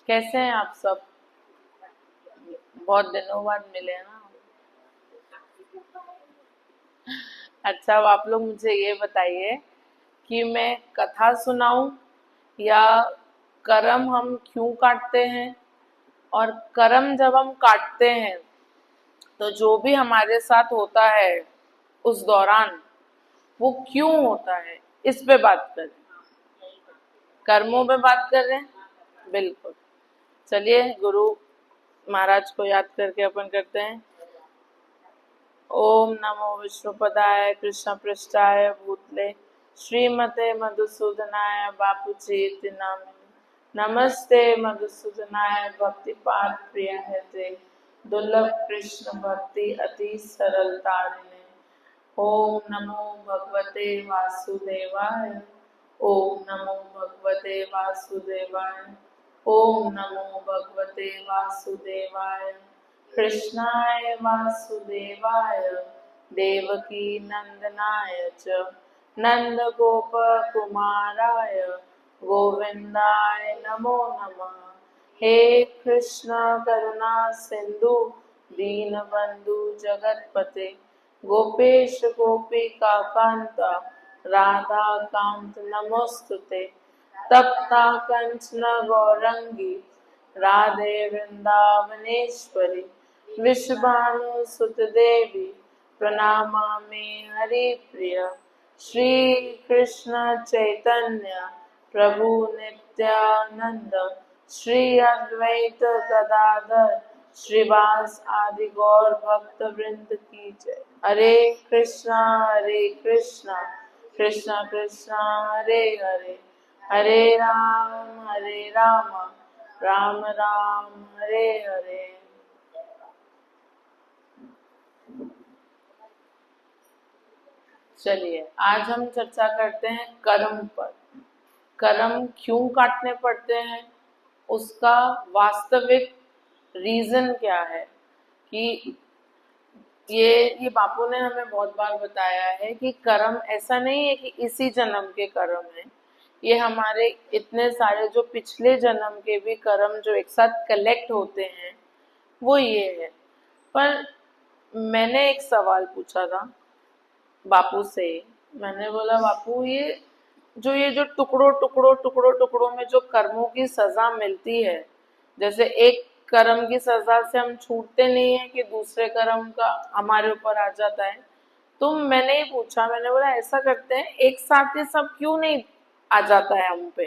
कैसे हैं आप सब? बहुत दिनों बाद मिले हैं ना। अच्छा, अब आप लोग मुझे ये बताइए कि मैं कथा सुनाऊं या करम हम क्यों काटते हैं, और करम जब हम काटते हैं तो जो भी हमारे साथ होता है उस दौरान वो क्यों होता है, इस पे बात करें। कर्मों पे बात कर रहे हैं, बिल्कुल। चलिए गुरु महाराज को याद करके अपन करते हैं। ओम नमो विष्णुपदाय कृष्ण पृष्ठाय भूतले श्रीमते मधुसूदनाय बापूजी नामिने नमस्ते मधुसूदनाय भक्तिपाद प्रिय ते दुर्लभ कृष्ण भक्ति अति सरलतारिणे। ओम नमो भगवते वासुदेवाय। ओम नमो भगवते वासुदेवाय। ओम नमो भगवते वासुदेवाय। कृष्णाय वासुदेवाय देवकी नंदनाय च नंद गोप कुमाराय गोविंदाय नमो नमः। हे कृष्ण करुणा सिंधु दीनबंधु जगतपते गोपेश गोपिका कांत राधा कांत नमोस्तुते। तप्ता कंचन गौरंगी राधे वृंदावनेश्वरी विश्वभानु सुत देवी प्रणमामि हरिप्रिय। श्री कृष्ण चैतन्य प्रभु नित्यानंद श्री अद्वैत गदाधर श्रीवास आदि गौर भक्त वृंद की जय। हरे कृष्णा कृष्ण कृष्णा हरे हरे, हरे राम राम राम हरे हरे। चलिए आज हम चर्चा करते हैं कर्म पर। कर्म क्यों काटने पड़ते हैं, उसका वास्तविक रीजन क्या है। कि ये बापू ने हमें बहुत बार बताया है कि कर्म ऐसा नहीं है कि इसी जन्म के कर्म है, ये हमारे इतने सारे जो पिछले जन्म के भी कर्म जो एक साथ कलेक्ट होते हैं वो ये है। पर मैंने एक सवाल पूछा था बापू से। मैंने बोला बापू ये जो टुकड़ों में जो कर्मों की सजा मिलती है, जैसे एक कर्म की सजा से हम छूटते नहीं है कि दूसरे कर्म का हमारे ऊपर आ जाता है। तो मैंने ही पूछा, मैंने बोला ऐसा करते हैं एक साथ ही सब क्यों नहीं आ जाता है हम पे,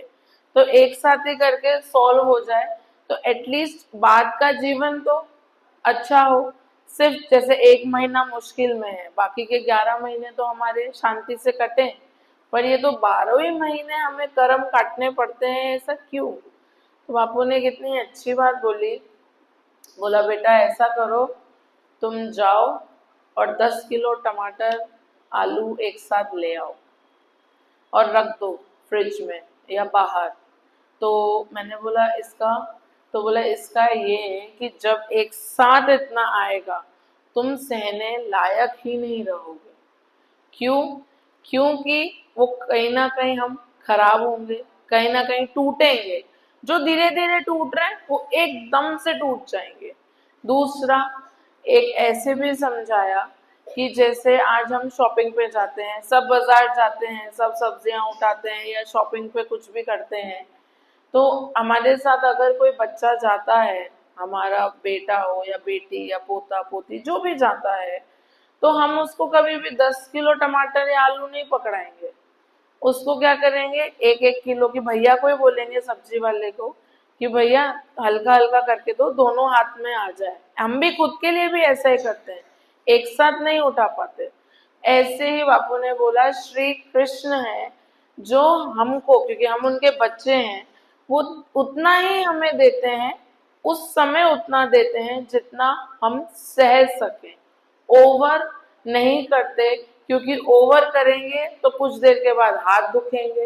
तो एक साथ ही करके सॉल्व हो जाए तो एटलीस्ट बाद का जीवन तो अच्छा हो। सिर्फ जैसे एक महीना मुश्किल में है, बाकी के 11 महीने तो हमारे शांति से कटे, पर ये तो 12 ही महीने हमें कर्म काटने पड़ते हैं, ऐसा क्यों। तो बापू ने कितनी अच्छी बात बोली। बोला बेटा ऐसा करो, तुम जाओ और 10 किलो टमाटर आलू एक साथ ले आओ और रख दो फ्रिज में या बाहर। तो मैंने बोला इसका, तो बोला इसका ये है कि जब एक साथ इतना आएगा तुम सहने लायक ही नहीं रहोगे। क्यों? क्योंकि वो कहीं ना कहीं हम खराब होंगे, कहीं ना कहीं टूटेंगे। जो धीरे धीरे टूट रहे हैं वो एकदम से टूट जाएंगे। दूसरा, एक ऐसे भी समझाया कि जैसे आज हम शॉपिंग पे जाते हैं, सब बाजार जाते हैं, सब सब्जियां उठाते हैं या शॉपिंग पे कुछ भी करते हैं, तो हमारे साथ अगर कोई बच्चा जाता है, हमारा बेटा हो या बेटी या पोता पोती जो भी जाता है, तो हम उसको कभी भी 10 किलो टमाटर या आलू नहीं पकड़ाएंगे। उसको क्या करेंगे, एक एक किलो की, भैया को ही बोलेंगे सब्जी वाले को कि भैया हल्का हल्का करके दो, दोनों हाथ में आ जाए। हम भी खुद के लिए भी ऐसा ही करते हैं, एक साथ नहीं उठा पाते। ऐसे ही बापू ने बोला श्री कृष्ण है जो हमको, क्योंकि हम उनके बच्चे हैं, वो उतना ही हमें देते हैं, उस समय उतना देते हैं जितना हम सह सकें। ओवर नहीं करते, क्योंकि ओवर करेंगे तो कुछ देर के बाद हाथ दुखेंगे,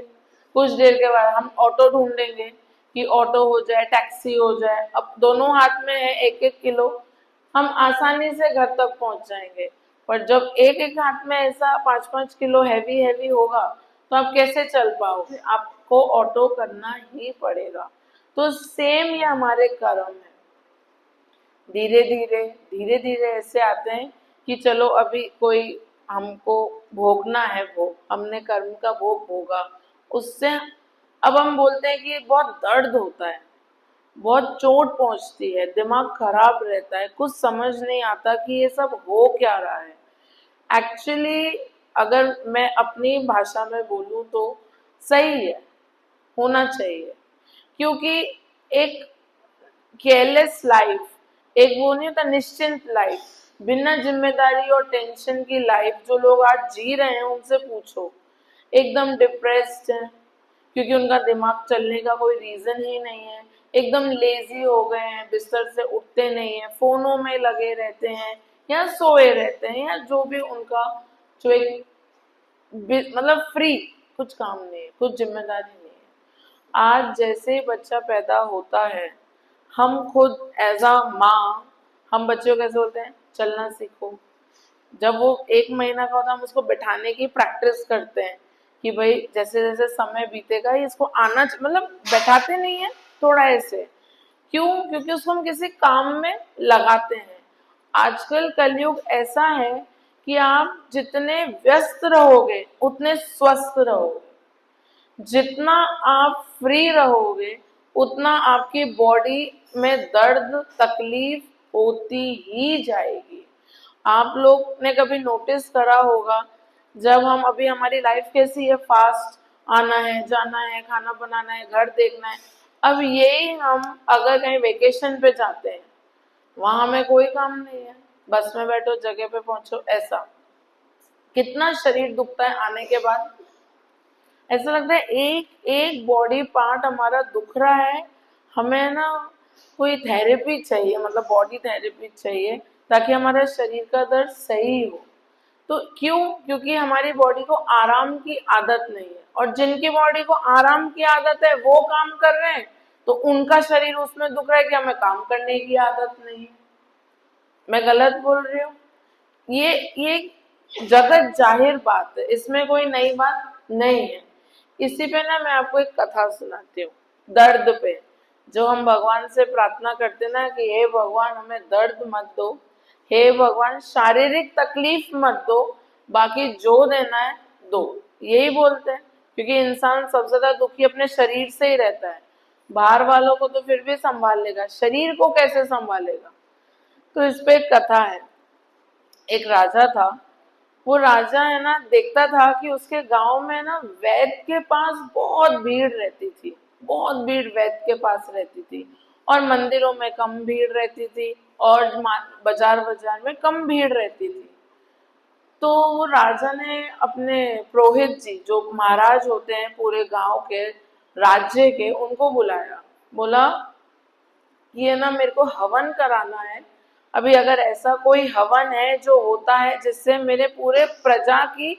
कुछ देर के बाद हम ऑटो ढूंढेंगे कि ऑटो हो जाए, टैक्सी हो जाए। अब दोनों हाथ में है एक एक किलो, हम आसानी से घर तक पहुंच जाएंगे। पर जब एक एक हाथ में ऐसा 5-5 किलो हैवी हैवी होगा तो आप कैसे चल पाओगे, आपको ऑटो करना ही पड़ेगा। तो सेम ये हमारे कर्म है, धीरे धीरे ऐसे आते हैं कि चलो अभी कोई हमको भोगना है, भोग हमने कर्म का भोग भोगा, उससे अब हम बोलते हैं कि बहुत दर्द होता है, बहुत चोट पहुंचती है, दिमाग खराब रहता है, कुछ समझ नहीं आता कि ये सब हो क्या रहा है। एक्चुअली अगर मैं अपनी भाषा में बोलूं तो सही है, होना चाहिए, क्योंकि एक केयरलेस लाइफ, एक वो नहीं होता निश्चिंत लाइफ, बिना जिम्मेदारी और टेंशन की लाइफ जो लोग आज जी रहे हैं उनसे पूछो, एकदम डिप्रेस्ड हैं, क्योंकि उनका दिमाग चलने का कोई रीजन ही नहीं है, एकदम लेजी हो गए हैं, बिस्तर से उठते नहीं है, फोनों में लगे रहते हैं या सोए रहते हैं, या जो भी उनका जो एक मतलब फ्री, कुछ काम नहीं है, कुछ जिम्मेदारी नहीं है। आज जैसे ही बच्चा पैदा होता है, हम खुद एज अ माँ हम बच्चे को कैसे बोलते हैं, चलना सीखो। जब वो 1 महीना का होता है हम उसको बैठाने की प्रैक्टिस करते हैं कि भाई जैसे जैसे समय बीतेगा इसको आना मतलब बैठाते नहीं है थोड़ा ऐसे, क्यों, क्योंकि उसको हम किसी काम में लगाते हैं। आजकल कलयुग ऐसा है कि आप जितने व्यस्त रहोगे उतने स्वस्थ रहोगे, जितना आप फ्री रहोगे उतना आपकी बॉडी में दर्द तकलीफ होती ही जाएगी। आप लोग ने कभी नोटिस करा होगा, जब हम अभी हमारी लाइफ कैसी है, फास्ट, आना है जाना है, खाना बनाना है, घर देखना है, अब यही हम अगर कहीं वेकेशन पे जाते हैं, वहां हमें कोई काम नहीं है, बस में बैठो जगह पे पहुंचो, ऐसा कितना शरीर दुखता है आने के बाद। ऐसा लगता है एक एक बॉडी पार्ट हमारा दुख रहा है, हमें ना कोई थेरेपी चाहिए, मतलब बॉडी थेरेपी चाहिए ताकि हमारे शरीर का दर्द सही हो। तो क्यों, क्योंकि हमारी बॉडी को आराम की आदत नहीं है, और जिनकी बॉडी को आराम की आदत है वो काम कर रहे हैं तो उनका शरीर उसमें दुख रहा है कि हमें काम करने की आदत नहीं है। मैं गलत बोल रही हूँ? ये जगत जाहिर बात है, इसमें कोई नई बात नहीं है। इसी पे ना मैं आपको एक कथा सुनाती हूँ, दर्द पे, जो हम भगवान से प्रार्थना करते ना कि हे भगवान हमें दर्द मत दो, हे भगवान शारीरिक तकलीफ मत दो, बाकी जो देना है दो, यही बोलते हैं। क्योंकि इंसान सबसे ज्यादा दुखी अपने शरीर से ही रहता है, बाहर वालों को तो फिर भी संभाल लेगा, शरीर को कैसे संभालेगा। तो इस पे एक कथा है। एक राजा था, वो राजा है ना देखता था कि उसके गांव में ना वैद्य के पास बहुत भीड़ रहती थी, बहुत भीड़ वैद्य के पास रहती थी, और मंदिरों में कम भीड़ रहती थी, और बाजार बाजार में कम भीड़ रहती थी। तो वो राजा ने अपने पुरोहित जी जो महाराज होते हैं पूरे गांव के, राज्य के, उनको बुलाया, बोला ये ना मेरे को हवन कराना है, अभी अगर ऐसा कोई हवन है जो होता है जिससे मेरे पूरे प्रजा की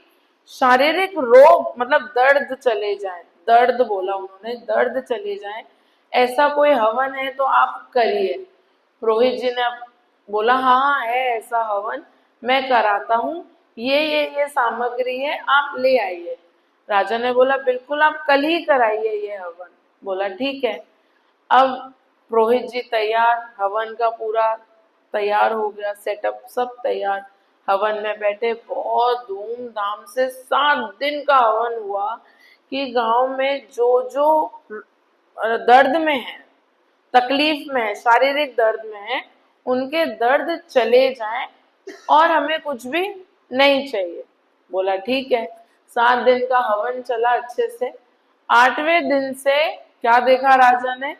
शारीरिक रोग मतलब दर्द चले जाए, दर्द बोला उन्होंने, दर्द चले जाए, ऐसा कोई हवन है तो आप करिए। पुरोहित जी ने बोला हाँ है ऐसा हवन, मैं कराता हूँ, ये सामग्री है आप ले आइए। राजा ने बोला बिल्कुल आप कल ही कराइए ये हवन। बोला ठीक है। अब पुरोहित जी तैयार, हवन का पूरा तैयार हो गया, सेटअप सब तैयार, हवन में बैठे, बहुत धूमधाम से 7 दिन का हवन हुआ कि गांव में जो जो दर्द में है, तकलीफ में है, शारीरिक दर्द में है, उनके दर्द चले जाएं और हमें कुछ भी नहीं चाहिए। बोला ठीक है। 7 दिन का हवन चला अच्छे से। 8वें दिन से क्या देखा राजा ने,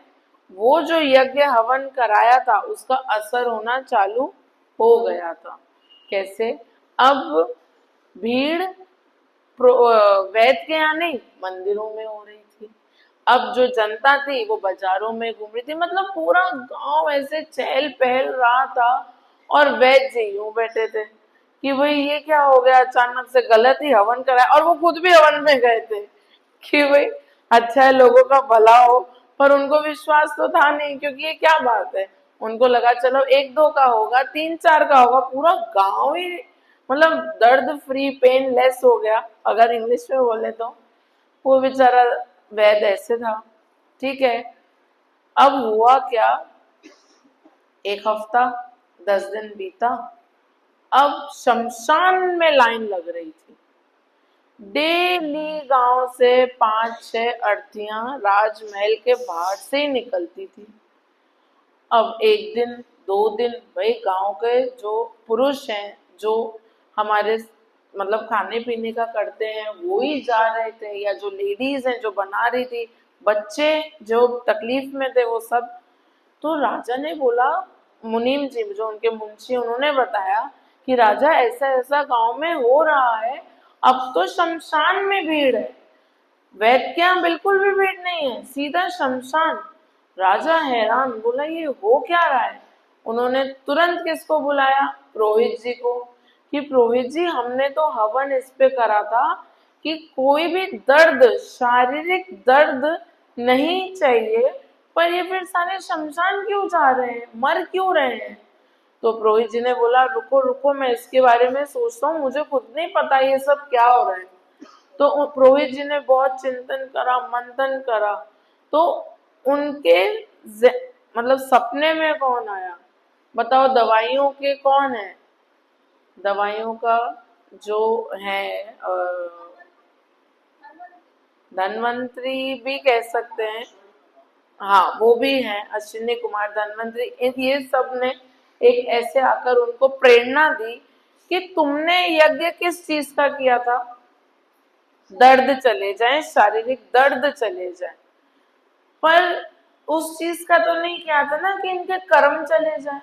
वो जो यज्ञ हवन कराया था उसका असर होना चालू हो गया था। कैसे? अब भीड़ वैद्य के यहाँ नहीं, मंदिरों में हो रही थी। अब जो जनता थी वो बाजारों में घूम रही थी, मतलब पूरा गांव ऐसे चहल पहल रहा था, और वैद्य जी यूं बैठे थे कि भाई ये क्या हो गया, अचानक से गलत ही हवन कराया, और वो खुद भी हवन में गए थे कि भाई अच्छा है लोगों का भला हो, पर उनको विश्वास तो था नहीं, क्योंकि ये क्या बात है, उनको लगा चलो 1-2 का होगा, 3-4 का होगा, पूरा गांव ही मतलब दर्द फ्री पेन लेस हो गया, अगर इंग्लिश में बोले तो। वो बेचारा वैद्य ऐसे था, ठीक है। अब हुआ क्या, एक हफ्ता 10 दिन बीता। अब शमशान में लाइन लग रही थी। डेली गांव से 5-6 अर्थियां राजमहल के बाहर से ही निकलती थी। अब एक दिन 2 दिन भाई गांव के जो पुरुष हैं, जो हमारे मतलब खाने पीने का करते हैं, वो ही जा रहे थे, या जो लेडीज हैं जो बना रही थी, बच्चे जो तकलीफ में थे वो सब। तो राजा ने बोला, मुनीम जी जो उनके मुंशी, उन्होंने बताया कि राजा ऐसा ऐसा गांव में हो रहा है, अब तो शमशान में भीड़ है। वैद्य के यहाँ बिल्कुल भी भीड़ नहीं है, सीधा शमशान। राजा हैरान, बोला ये हो क्या रहा है। उन्होंने तुरंत किसको बुलाया, पुरोहित जी को, कि पुरोहित जी हमने तो हवन इस पे करा था कि कोई भी दर्द, शारीरिक दर्द नहीं चाहिए, पर ये फिर सारे शमशान क्यों जा रहे हैं, मर क्यों रहे हैं। तो पुरोहित जी ने बोला रुको रुको, मैं इसके बारे में सोचता हूँ, मुझे खुद नहीं पता ये सब क्या हो रहा है। तो पुरोहित जी ने बहुत चिंतन करा, मंथन करा, तो उनके मतलब सपने में कौन आया, बताओ, दवाइयों के कौन है, दवाइयों का जो है धन्वंतरी भी कह सकते हैं, हाँ वो भी है, अश्विनी कुमार धन्वंतरी, ये सब ने एक ऐसे आकर उनको प्रेरणा दी कि तुमने यज्ञ किस चीज का किया था, दर्द चले जाए, शारीरिक दर्द चले जाए, पर उस चीज का तो नहीं किया था ना कि इनके कर्म चले जाए।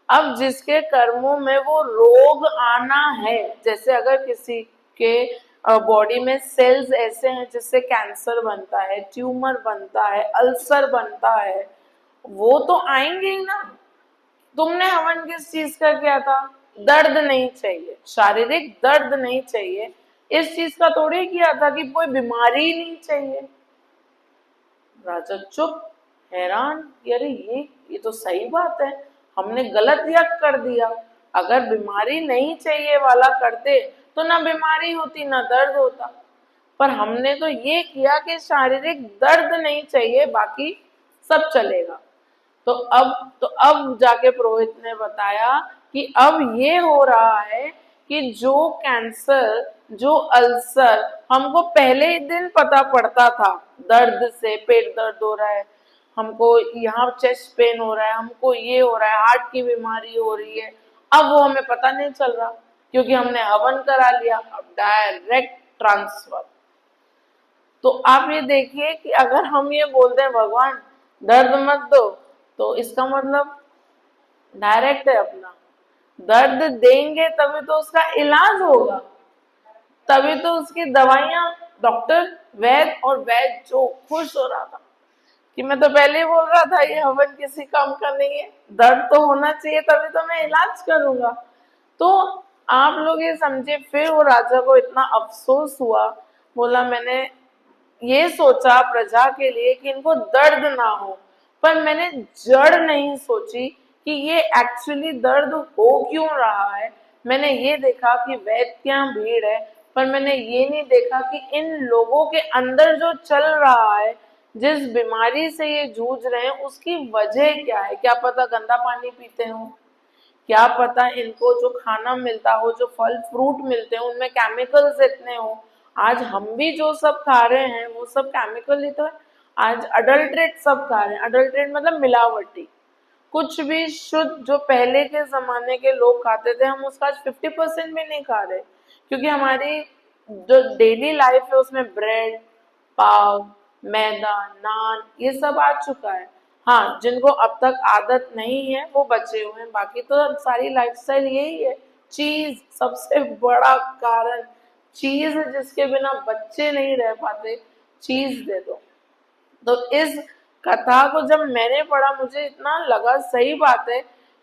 अब जिसके कर्मों में वो रोग आना है, जैसे अगर किसी के बॉडी में सेल्स ऐसे हैं जिससे कैंसर बनता है, ट्यूमर बनता है, अल्सर बनता है, वो तो आएंगे ही ना। तुमने हवन किस चीज का किया था, दर्द नहीं चाहिए, शारीरिक दर्द नहीं चाहिए, इस चीज का थोड़ी किया था कि कोई बीमारी नहीं चाहिए। राजा चुप, हैरान, अरे ये तो सही बात है, हमने गलत यज्ञ कर दिया। अगर बीमारी नहीं चाहिए वाला करते तो ना बीमारी होती ना दर्द होता, पर हमने तो ये किया कि शारीरिक दर्द नहीं चाहिए, बाकी सब चलेगा। तो अब जाके पुरोहित ने बताया कि अब ये हो रहा है कि जो कैंसर, जो अल्सर हमको पहले ही दिन पता पड़ता था, दर्द से पेट दर्द हो रहा है, हमको यहाँ चेस्ट पेन हो रहा है, हमको ये हो रहा है, हार्ट की बीमारी हो रही है, अब वो हमें पता नहीं चल रहा क्योंकि हमने हवन करा लिया। अब डायरेक्ट ट्रांसफर। तो आप ये देखिए कि अगर हम ये बोलते हैं भगवान दर्द मत दो, तो इसका मतलब डायरेक्ट है अपना, दर्द देंगे तभी तो उसका इलाज होगा, तभी तो उसकी दवाइयां, डॉक्टर वैद्य, और वैद्य जो खुश हो रहा था कि मैं तो पहले ही बोल रहा था ये हवन किसी काम का नहीं है, दर्द तो होना चाहिए तभी तो मैं इलाज करूंगा। तो आप लोग ये समझे, फिर वो राजा को इतना अफसोस हुआ, बोला मैंने ये सोचा प्रजा के लिए कि इनको दर्द ना हो, पर मैंने जड़ नहीं सोची कि ये एक्चुअली दर्द हो क्यों रहा है। मैंने ये देखा कि वैद्य क्या भीड़ है, पर मैंने ये नहीं देखा कि इन लोगों के अंदर जो चल रहा है, जिस बीमारी से ये जूझ रहे हैं, उसकी वजह क्या है। क्या पता गंदा पानी पीते हो, क्या पता इनको जो खाना मिलता हो, जो फल फ्रूट मिलते हैं, उनमें केमिकल्स इतने हो। आज हम भी जो सब खा रहे हैं वो सब केमिकल ही तो है। आज अडल्ट्रेट सब खा रहे हैं, अडल्ट्रेट मतलब मिलावटी। कुछ भी शुद्ध जो पहले के जमाने के लोग खाते थे, हम उसका आज 50% भी नहीं खा रहे, क्योंकि हमारी जो डेली लाइफ है उसमें ब्रेड, पाव, मैदा, नान, ये सब आ चुका है। हाँ, जिनको अब तक आदत नहीं है वो बचे हुए हैं, बाकी तो सारी लाइफस्टाइल यही है। चीज सबसे बड़ा कारण, चीज जिसके बिना बच्चे नहीं रह पाते, चीज दे दो। तो इस कथा को जब मैंने पढ़ा मुझे इतना लगा सही बात है,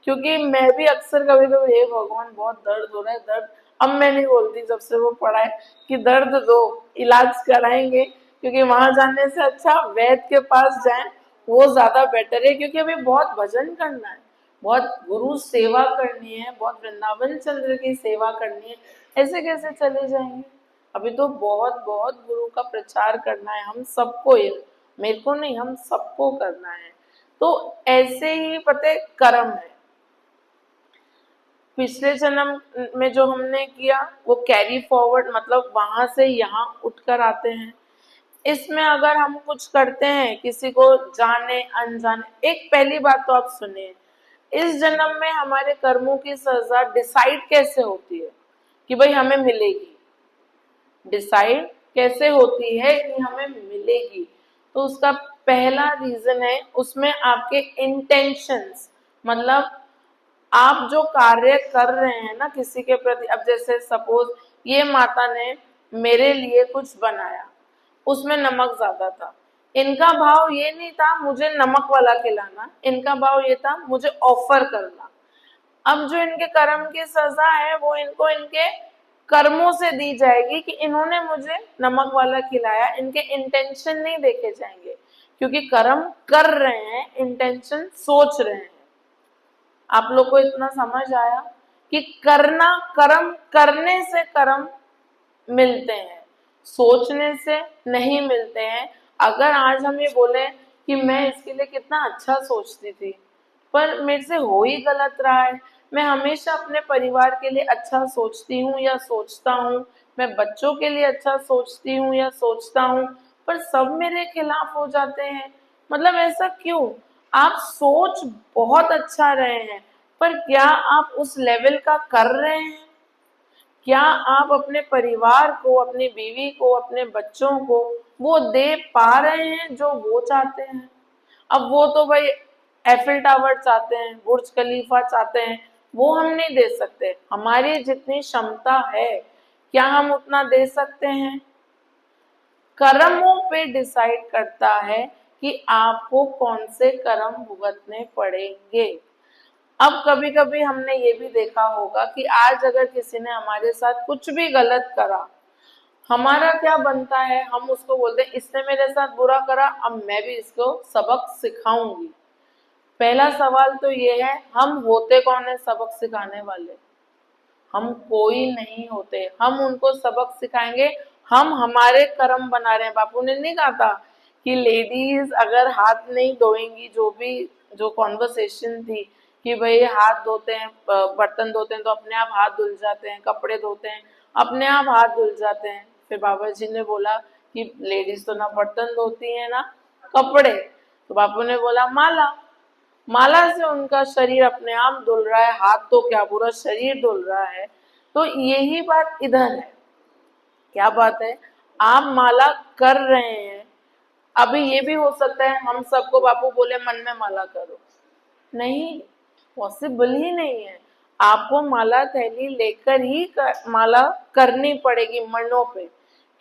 क्योंकि मैं भी अक्सर कभी कभी हे भगवान बहुत दर्द हो रहा है, दर्द। अब मैं नहीं बोलती जब से वो पढ़ा है कि दर्द दो, इलाज कराएंगे, क्योंकि वहां जाने से अच्छा वैद्य के पास जाएं, वो ज्यादा बेटर है। क्योंकि अभी बहुत भजन करना है, बहुत गुरु सेवा करनी है, बहुत वृंदावन चंद्र की सेवा करनी है, ऐसे कैसे चले जाएंगे। अभी तो बहुत बहुत गुरु का प्रचार करना है हम सबको। ये मेरे को नहीं, हम सबको करना है। तो ऐसे ही पता है कर्म है, पिछले जन्म में जो हमने किया वो कैरी फॉरवर्ड, मतलब वहां से यहाँ उठकर आते हैं। इसमें अगर हम कुछ करते हैं किसी को जाने अनजाने, एक पहली बात तो आप सुनिए, इस जन्म में हमारे कर्मों की सजा डिसाइड कैसे होती है कि भाई हमें मिलेगी, डिसाइड कैसे होती है कि हमें मिलेगी? तो उसका पहला रीजन है उसमें आपके इंटेंशंस, मतलब आप जो कार्य कर रहे हैं ना किसी के प्रति। अब जैसे सपोज ये माता ने मेरे लिए कुछ बनाया, उसमें नमक ज्यादा था, इनका भाव ये नहीं था मुझे नमक वाला खिलाना, इनका भाव ये था मुझे ऑफर करना। अब जो इनके कर्म की सजा है वो इनको इनके कर्मों से दी जाएगी कि इन्होंने मुझे नमक वाला खिलाया, इनके इंटेंशन नहीं देखे जाएंगे क्योंकि कर्म कर रहे हैं, इंटेंशन सोच रहे हैं। आप लोग को इतना समझ आया कि करना, कर्म करने से कर्म मिलते हैं, सोचने से नहीं मिलते हैं। अगर आज हम ये बोले कि मैं इसके लिए कितना अच्छा सोचती थी पर मेरे से हो ही गलत रहा है, मैं हमेशा अपने परिवार के लिए अच्छा सोचती हूँ या सोचता हूँ, मैं बच्चों के लिए अच्छा सोचती हूँ या सोचता हूँ, पर सब मेरे खिलाफ हो जाते हैं, मतलब ऐसा क्यों? आप सोच बहुत अच्छा रहे हैं पर क्या आप उस लेवल का कर रहे हैं? क्या आप अपने परिवार को, अपनी बीवी को, अपने बच्चों को वो दे पा रहे हैं जो वो चाहते हैं? अब वो तो भाई एफिल टावर चाहते हैं, बुर्ज खलीफा चाहते हैं, वो हम नहीं दे सकते। हमारी जितनी क्षमता है क्या हम उतना दे सकते हैं? कर्मों पे डिसाइड करता है कि आपको कौन से कर्म भुगतने पड़ेंगे। अब कभी कभी हमने ये भी देखा होगा कि आज अगर किसी ने हमारे साथ कुछ भी गलत करा, हमारा क्या बनता है? हम उसको बोलते हैं इसने मेरे साथ बुरा करा, अब मैं भी इसको सबक सिखाऊंगी। पहला सवाल तो ये है, हम होते कौन है सबक सिखाने वाले? हम कोई नहीं होते, हम उनको सबक सिखाएंगे। हम हमारे कर्म बना रहे हैं। बापू ने नहीं कहा था कि लेडीज अगर हाथ नहीं धोएंगी, जो भी जो कॉन्वर्सेशन थी कि भाई हाथ धोते हैं, बर्तन धोते हैं तो अपने आप हाथ धुल जाते हैं, कपड़े धोते हैं अपने आप हाथ धुल जाते हैं। फिर बाबा जी ने बोला कि लेडीज तो ना बर्तन धोती है ना कपड़े, तो बापू ने बोला माला, माला से उनका शरीर अपने आप धुल रहा है, हाथ तो क्या पूरा शरीर धुल रहा है। तो यही बात इधर है। क्या बात है? आप माला कर रहे हैं, अभी ये भी हो सकता है हम सबको बापू बोले मन में माला करो, नहीं, पॉसिबल ही नहीं है। आपको माला थैली लेकर ही माला करनी पड़ेगी मनों पे।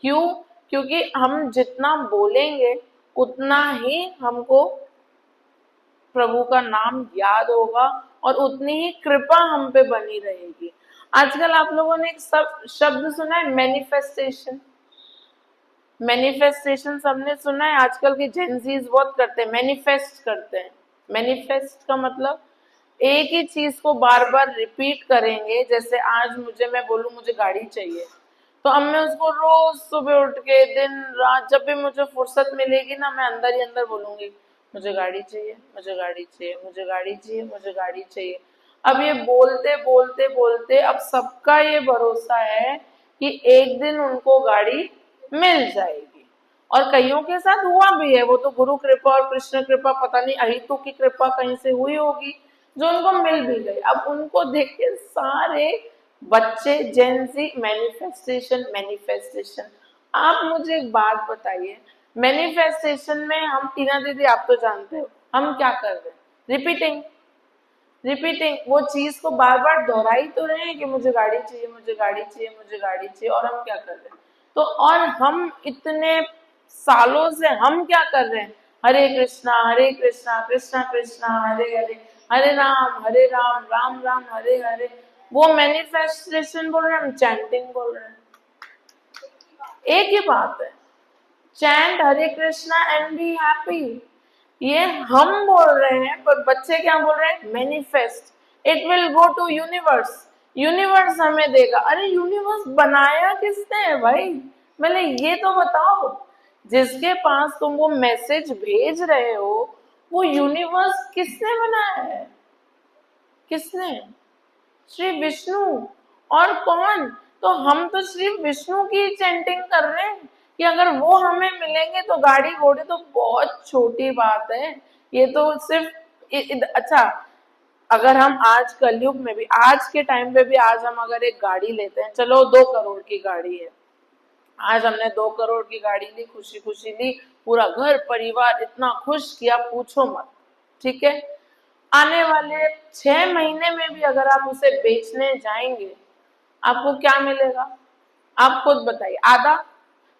क्यों? क्योंकि हम जितना बोलेंगे उतना ही हमको प्रभु का नाम याद होगा और उतनी ही कृपा हम पे बनी रहेगी। आजकल आप लोगों ने एक सब शब्द सुना है, मैनिफेस्टेशन। मैनिफेस्टेशन सबने सुना है, आजकल के जेंजीज बहुत करते हैं, मैनिफेस्ट करते हैं। मैनिफेस्ट का मतलब एक ही चीज को बार बार रिपीट करेंगे। जैसे आज मैं बोलूं मुझे गाड़ी चाहिए, तो अब मैं उसको रोज सुबह उठ के दिन रात जब भी मुझे फुर्सत मिलेगी ना, मैं अंदर ही अंदर बोलूंगी मुझे गाड़ी चाहिए, मुझे गाड़ी चाहिए, मुझे गाड़ी चाहिए, मुझे गाड़ी चाहिए। अब ये बोलते बोलते बोलते अब सबका ये भरोसा है कि एक दिन उनको गाड़ी मिल जाएगी। और कईयों के साथ हुआ भी है, वो तो गुरु कृपा और कृष्ण कृपा, पता नहीं अहितु की कृपा कहीं से हुई होगी जो उनको मिल भी गई। अब उनको देख के सारे बच्चे जेंजी मैनिफेस्टेशन मैनिफेस्टेशन। आप मुझे एक बात बताइए, मैनिफेस्टेशन में हम टीना दीदी आप तो जानते हो हम क्या कर रहे हैं? रिपीटिंग रिपीटिंग, वो चीज को बार बार दोहराई तो रहे हैं कि मुझे गाड़ी चाहिए, मुझे गाड़ी चाहिए, मुझे गाड़ी चाहिए। और हम क्या कर रहे हैं? तो और हम इतने सालों से हम क्या कर रहे हैं? हरे कृष्णा कृष्णा कृष्णा हरे हरे, हरे राम राम राम हरे हरे। वो मैनिफेस्टेशन बोल रहे हैं, हम चैंटिंग बोल रहे हैं। एक ही बात है, chant Hare Krishna and be happy, ये हम बोल रहे हैं। पर बच्चे क्या बोल रहे हैं? Manifest, it will go to universe, universe हमें देगा। अरे यूनिवर्स बनाया किसने है भाई? मैंने ये तो बताओ, जिसके पास तुम वो मैसेज भेज रहे हो, वो यूनिवर्स किसने बनाया है? किसने? श्री विष्णु। और कौन? तो हम तो श्री विष्णु की चैंटिंग कर रहे हैं कि अगर वो हमें मिलेंगे तो गाड़ी घोड़े तो बहुत छोटी बात है। ये तो सिर्फ अच्छा, अगर हम आज कलयुग में भी, आज के टाइम पे भी, आज हम अगर एक गाड़ी लेते हैं, चलो 2 करोड़ की गाड़ी है, आज हमने 2 करोड़ की गाड़ी ली, खुशी खुशी ली, पूरा घर परिवार इतना खुश किया, पूछो मत। ठीक है, आने वाले 6 महीने में भी अगर आप उसे बेचने जाएंगे, आपको क्या मिलेगा? आप खुद बताइए। आधा,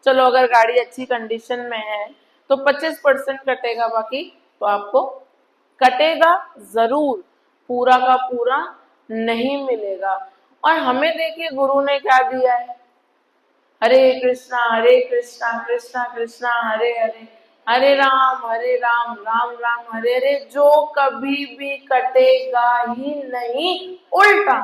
चलो अगर गाड़ी अच्छी कंडीशन में है तो 25% कटेगा, बाकी तो आपको कटेगा जरूर, पूरा का पूरा नहीं मिलेगा। और हमें देखिए गुरु ने क्या दिया है, हरे कृष्णा कृष्णा कृष्णा हरे हरे, हरे राम राम राम हरे हरे, जो कभी भी कटेगा ही नहीं, उल्टा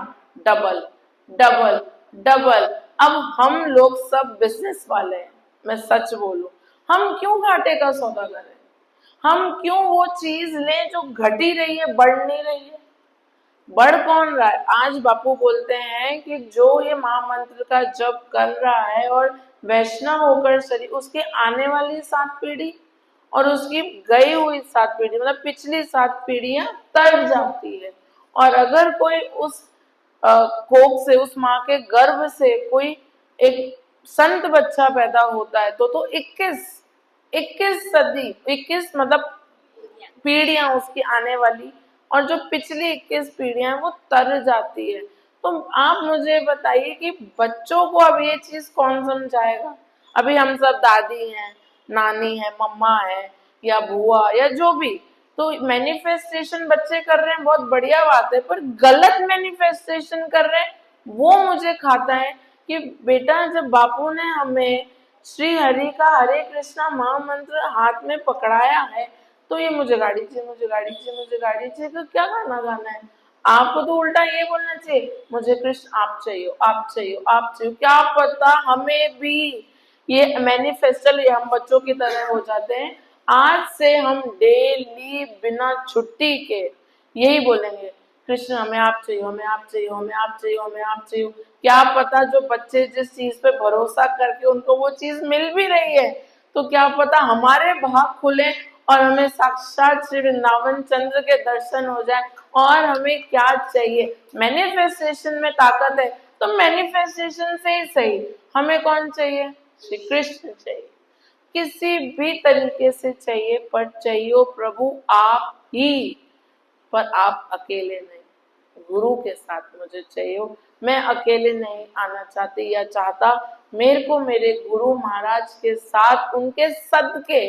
डबल डबल डबल। अब हम लोग सब बिजनेस वाले हैं, मैं सच बोलूं, हम क्यों घाटे का सौदा करें? हम क्यों वो चीज लें जो घट ही रही है, बढ़ नहीं रही है? बढ़ कौन रहा है? आज बापू बोलते हैं कि जो ये महामंत्र का जप कर रहा है और वैष्णव होकर शरीर, उसके आने वाली 7 पीढ़ी और उसकी गई हुई 7 पीढ़ी, मतलब पिछली 7 पीढ़ियां तर जाती है। और अगर कोई उस कोख से, उस माँ के गर्भ से कोई एक संत बच्चा पैदा होता है तो 21 सदी, 21 मतलब पीढ़ियां उसकी आने वाली, और जो पिछली 21 पीढ़ियां हैं वो तर जाती है। तो आप मुझे बताइए कि बच्चों को अब ये चीज कौन समझाएगा? अभी हम सब दादी हैं, नानी है, मम्मा है, या बुआ, या जो भी, तो मैनिफेस्टेशन बच्चे कर रहे हैं, बहुत बढ़िया बात है, पर गलत मैनिफेस्टेशन कर रहे हैं, वो मुझे खाता है। कि बेटा, जब बापू ने हमें श्री हरि का हरे कृष्णा महामंत्र हाथ में पकड़ाया है, तो ये मुझे गाड़ी चाहिए, मुझे गाड़ी चाहिए, मुझे गाड़ी चाहिए, तो क्या गाना गाना है? आपको तो उल्टा ये बोलना चाहिए, मुझे कृष्ण आप चाहिए, आप चाहिए, आप चाहिए। क्या पता हमें भी ये मैनिफेस्टल, ये हम बच्चों की तरह हो जाते हैं। आज से हम डेली बिना छुट्टी के यही बोलेंगे, कृष्ण हमें आप चाहिए, हमें आप चाहिए, हमें आप चाहिए, हमें आप चाहिए। क्या पता जो बच्चे जिस चीज पे भरोसा करके उनको वो चीज मिल भी रही है, तो क्या पता हमारे भाग खुले और हमें साक्षात श्री वृंदावन चंद्र के दर्शन हो जाए। और हमें क्या चाहिए? मैनिफेस्टेशन में ताकत है, तो मैनिफेस्टेशन से ही सही, हमें कौन चाहिए? श्री कृष्ण चाहिए, किसी भी तरीके से चाहिए, पर चाहिए प्रभु आप ही, पर आप अकेले नहीं, गुरु के साथ मुझे चाहिए। मैं अकेले नहीं आना चाहती या चाहता, मेरे को मेरे गुरु महाराज के साथ, उनके सदके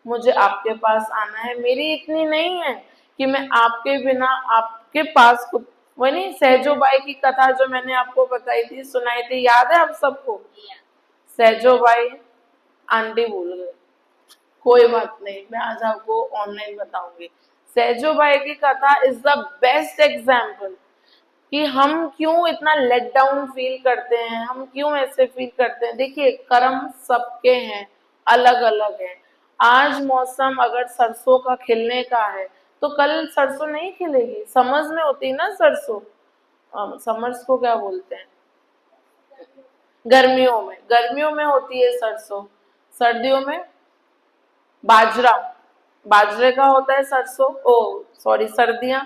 मुझे आपके पास आना है। मेरी इतनी नहीं है कि मैं आपके बिना आपके पास, वही सहजो बाई की कथा जो मैंने आपको बताई थी, सुनाई थी, याद है आप सबको? सहजो बाई आंटी भूल गए, कोई बात नहीं, मैं आज आपको ऑनलाइन बताऊंगी। सहजो बाई की कथा इज द बेस्ट एग्जाम्पल कि हम क्यों इतना लेट डाउन फील करते हैं, हम क्यों ऐसे फील करते हैं। देखिए, कर्म सबके हैं, अलग अलग हैं। आज मौसम अगर सरसों का खिलने का है तो कल सरसों नहीं खिलेगी, समझ में होती ना सरसों, समर्स को क्या बोलते हैं? गर्मियों में होती है सरसों, सर्दियों में बाजरा, बाजरे का होता है सरसों, ओ सॉरी सर्दियां,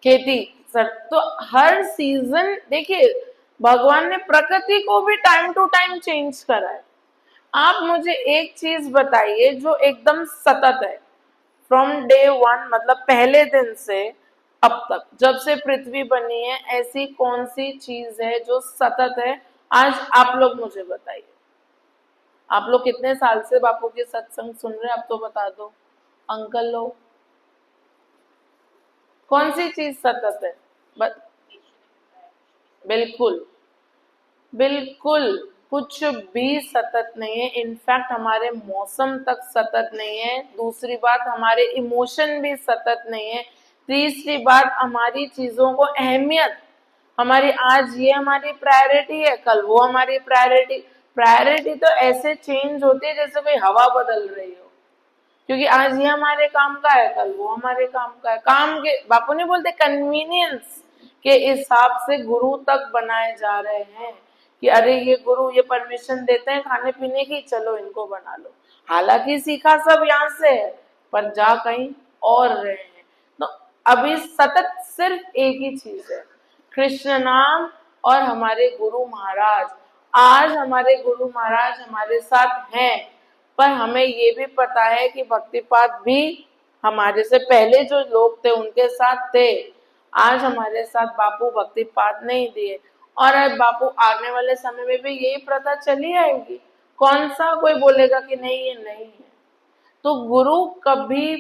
खेती सर। तो हर सीजन, देखिए भगवान ने प्रकृति को भी टाइम टू टाइम चेंज करा है। आप मुझे एक चीज बताइए जो एकदम सतत है, फ्रॉम डे वन, मतलब पहले दिन से अब तक, जब से पृथ्वी बनी है, ऐसी कौन सी चीज है जो सतत है? आज आप लोग मुझे बताइए, आप लोग कितने साल से बापू के सत्संग सुन रहे हैं, अब तो बता दो अंकल लोग, कौन सी चीज सतत है? बिल्कुल बिल्कुल, कुछ भी सतत नहीं है। इनफैक्ट हमारे मौसम तक सतत नहीं है। दूसरी बात, हमारे इमोशन भी सतत नहीं है। तीसरी बात, हमारी चीजों को अहमियत, हमारी आज ये हमारी प्रायोरिटी है, कल वो हमारी प्रायोरिटी। प्रायोरिटी तो ऐसे चेंज होती है जैसे कोई हवा बदल रही हो, क्योंकि आज ये हमारे काम का है, कल वो हमारे काम का है। काम के बापू नहीं बोलते, कन्वीनियंस के हिसाब से गुरु तक बनाए जा रहे हैं कि अरे ये गुरु ये परमिशन देते हैं खाने पीने की, चलो इनको बना लो। हालांकि सीखा सब यहाँ से है, पर जा कहीं और रहे हैं। तो अभी सतत सिर्फ एक ही चीज है, कृष्ण नाम और हमारे गुरु महाराज। आज हमारे गुरु महाराज हमारे साथ हैं, पर हमें ये भी पता है कि भक्तिपाद भी हमारे से पहले जो लोग थे उनके साथ थे। आज हमारे साथ बापू भक्तिपाद नहीं दिए, और अब बापू आने वाले समय में भी यही प्रथा चली आएगी। कौन सा कोई बोलेगा कि नहीं ये नहीं है। तो गुरु कभी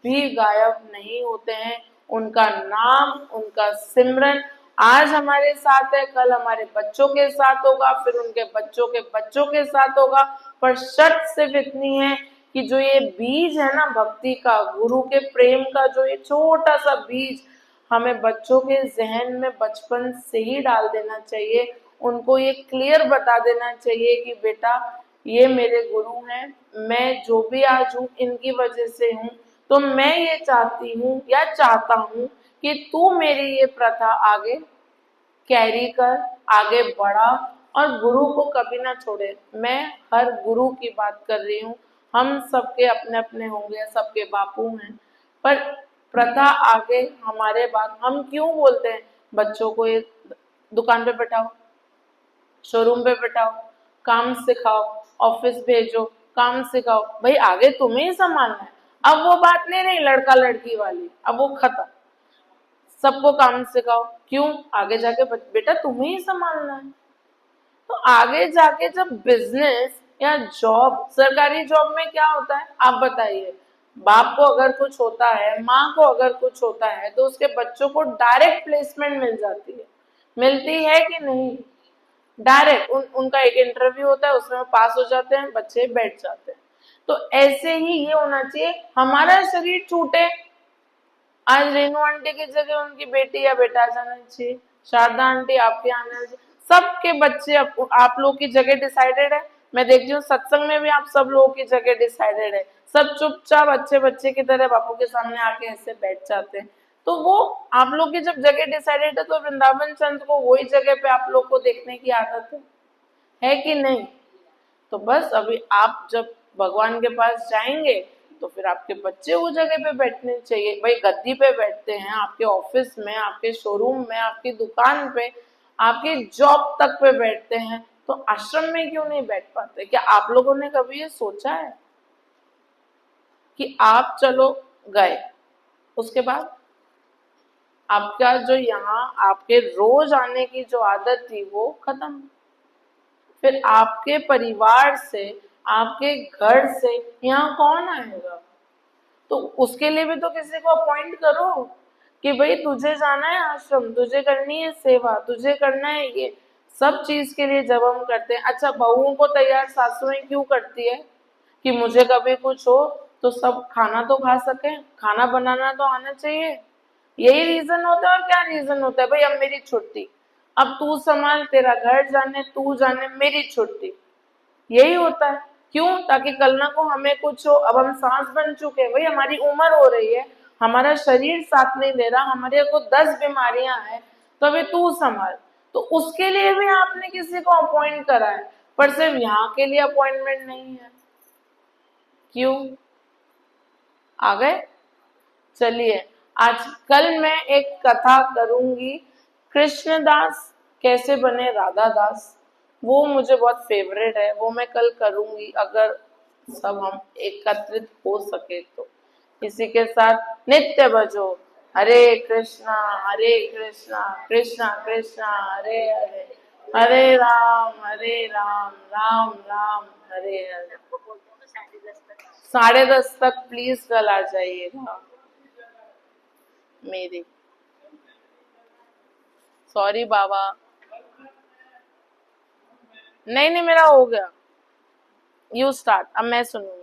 भी गायब नहीं होते हैं। उनका नाम, उनका सिमरन आज हमारे साथ है, कल हमारे बच्चों के साथ होगा, फिर उनके बच्चों के बच्चों के साथ होगा। पर शर्त सिर्फ इतनी है कि जो ये बीज है ना भक्ति का, गुरु के प्रेम का, जो ये छोटा सा बीज हमें बच्चों के जहन में बचपन से ही डाल देना चाहिए। उनको ये क्लियर बता देना चाहिए कि बेटा ये मेरे गुरु हैं, मैं जो भी आज हूँ इनकी वजह से हूँ। तो मैं ये चाहती हूँ या चाहता हूँ कि तू मेरी ये प्रथा आगे कैरी कर, आगे बढ़ा, और गुरु को कभी ना छोड़े। मैं हर गुरु की बात कर रही हूँ। हम सबके अपने अपने होंगे, सबके बापू हैं, पर प्रथा आगे हमारे बाद हम क्यों बोलते हैं बच्चों को ये दुकान पे बैठाओ, शोरूम पे बैठाओ, काम सिखाओ, ऑफिस भेजो, काम सिखाओ। भाई आगे तुम्हें ही संभालना है। अब वो बात नहीं रही लड़का लड़की वाली, अब वो खत्म। सबको काम सिखाओ, क्यों? आगे जाके बेटा तुम्हें ही संभालना है। तो आगे जाके जब बिजनेस या जॉब, सरकारी जॉब में क्या होता है आप बताइए। बाप को अगर कुछ होता है, माँ को अगर कुछ होता है, तो उसके बच्चों को डायरेक्ट प्लेसमेंट मिल जाती है। मिलती है कि नहीं? डायरेक्ट उनका एक इंटरव्यू होता है, उसमें पास हो जाते हैं, बच्चे बैठ जाते हैं। तो ऐसे ही ये होना चाहिए। हमारा शरीर छूटे, आज रेनू आंटी की जगह उनकी बेटी या बेटा आ जाना चाहिए, शारदा आंटी आपके आना चाहिए, सबके बच्चे आप लोग की जगह डिसाइडेड है। मैं देखती हूँ सत्संग में भी आप सब लोगों की जगह डिसाइडेड है। सब चुपचाप अच्छे बच्चे की तरह बापू के सामने आके ऐसे बैठ जाते हैं। तो वो आप लोग की जब जगह डिसाइडेड है, तो वृंदावन चंद को वही जगह पे आप लोग को देखने की आदत है कि नहीं? तो बस अभी आप जब भगवान के पास जाएंगे तो फिर आपके बच्चे वो जगह पे बैठने चाहिए। भाई गद्दी पे बैठते हैं, आपके ऑफिस में, आपके शोरूम में, आपकी दुकान पे, आपकी जॉब तक पे बैठते हैं, तो आश्रम में क्यों नहीं बैठ पाते? क्या आप लोगों ने कभी ये सोचा है कि आप चलो गए, उसके बाद आपका जो यहाँ आपके रोज आने की जो आदत थी वो खत्म, फिर आपके परिवार से, आपके घर से यहाँ कौन आएगा? तो उसके लिए भी तो किसी को अपॉइंट करो कि भाई तुझे जाना है आश्रम, तुझे करनी है सेवा, तुझे करना है ये सब चीज के लिए। जब हम करते हैं, अच्छा बहुओं को तैयार सासुएं क्यों करती है कि मुझे कभी कुछ हो तो सब खाना तो खा सके, खाना बनाना तो आना चाहिए। यही रीजन होता है। और क्या रीजन होता है? भाई अब मेरी छुट्टी, अब तू संभाल, तेरा घर जाने, तू जाने, मेरी छुट्टी। यही होता है। क्यों? ताकि कल ना को हमें कुछ हो। अब हम सांस बन चुके हैं, भाई हमारी उम्र हो रही है, हमारा शरीर साथ नहीं दे रहा, हमारे को 10 बीमारियां हैं, तो अभी तू संभाल। तो उसके लिए भी आपने किसी को अपॉइंट करा है, पर सिर्फ यहाँ के लिए अपॉइंटमेंट नहीं है। क्यों? आ गए? चलिए, आज कल मैं एक कथा करूंगी, कृष्णदास कैसे बने राधा दास। वो मुझे बहुत फेवरेट है, वो मैं कल करूंगी, अगर सब हम एकत्रित हो सके तो। इसी के साथ नित्य भजो हरे कृष्णा कृष्णा कृष्णा हरे हरे, हरे राम राम राम हरे हरे। 10:30 तक प्लीज कल आ जाइएगा। मेरी सॉरी बाबा, नहीं मेरा हो गया। यू स्टार्ट, अब मैं सुनूंगी।